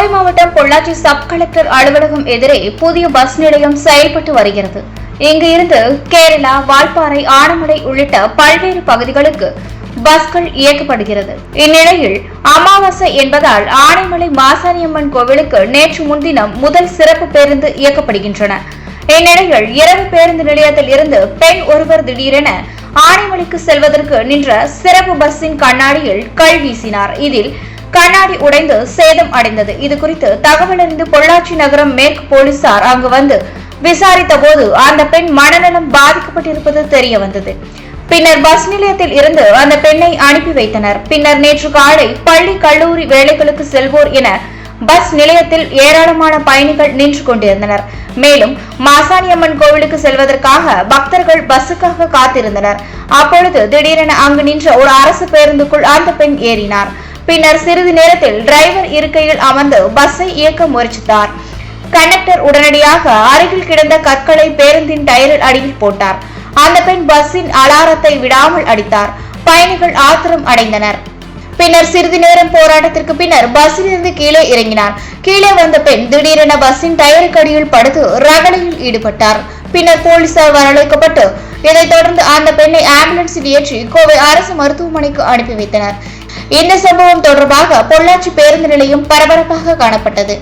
கோவை மாவட்டம் Pollachi sub collector அலுவலகம் எதிரே புதிய பஸ் நிலையம் செயல்பட்டு வருகிறது. இங்கு இருந்து கேரளா, வால்பாறை, ஆனமலை உள்ளிட்ட பல்வேறு பகுதிகளுக்கு பஸ்கள் இயக்கப்படுகிறது. இந்நிலையில் அமாவாசை என்பதால் ஆனைமலை மாசாணியம்மன் கோவிலுக்கு நேற்று முன்தினம் முதல் சிறப்பு பேருந்து இயக்கப்படுகின்றன. இந்நிலையில் இரவு பேருந்து நிலையத்தில் இருந்து பெண் ஒருவர் திடீரென ஆனைமலைக்கு செல்வதற்கு நின்ற சிறப்பு பஸ்ஸின் கண்ணாடியில் கல் வீசினார். இதில் கண்ணாடி உடைந்து சேதம் அடைந்தது. இது குறித்து தகவல் அறிந்து பொள்ளாச்சி நகரம் மேற்கு போலீசார் அங்கு வந்து விசாரித்த போது அந்த பெண் மனநலம் பாதிக்கப்பட்டிருப்பது தெரிய வந்தது. பின்னர் பஸ் நிலையத்தில் இருந்து அந்த பெண்ணை அனுப்பி வைத்தனர். பின்னர் நேற்று காலை பள்ளி, கல்லூரி வேலைகளுக்கு செல்வோர் என பஸ் நிலையத்தில் ஏராளமான பயணிகள் நின்று கொண்டிருந்தனர். மேலும் மாசாணியம்மன் கோவிலுக்கு செல்வதற்காக பக்தர்கள் பஸ்ஸுக்காக காத்திருந்தனர். அப்பொழுது திடீரென அங்கு நின்ற ஒரு அரசு பேருந்துக்குள் அந்த பெண் ஏறினார். பின்னர் சிறிது நேரத்தில் டிரைவர் இருக்கையில் அமர்ந்து பஸ்ஸை இயக்க முயற்சித்தார். கண்டக்டர் உடனடியாக அருகில் கிடந்த கற்களை பேருந்தின் டயரில் அடியில் போட்டார். அந்த பெண் பஸ்ஸின் அலாரத்தை விடாமல் அடித்தார். பயணிகள் ஆத்திரம் அடைந்தனர். பின்னர் சிறிது நேரம் போராட்டத்திற்கு பின்னர் பஸ்ஸில் இருந்து கீழே இறங்கினார். கீழே வந்த பெண் திடீரென பஸ்ஸின் டயருக்கு அடியில் படுத்து ரகளையில் ஈடுபட்டார். பின்னர் போலீசார் வரவழைக்கப்பட்டு இதைத் தொடர்ந்து அந்த பெண்ணை ஆம்புலன்ஸில் ஏற்றி கோவை அரசு மருத்துவமனைக்கு அனுப்பி வைத்தனர். இந்த சம்பவம் தொடர்பாக பொள்ளாச்சி பேருந்து நிலையம் பரபரப்பாக காணப்பட்டது.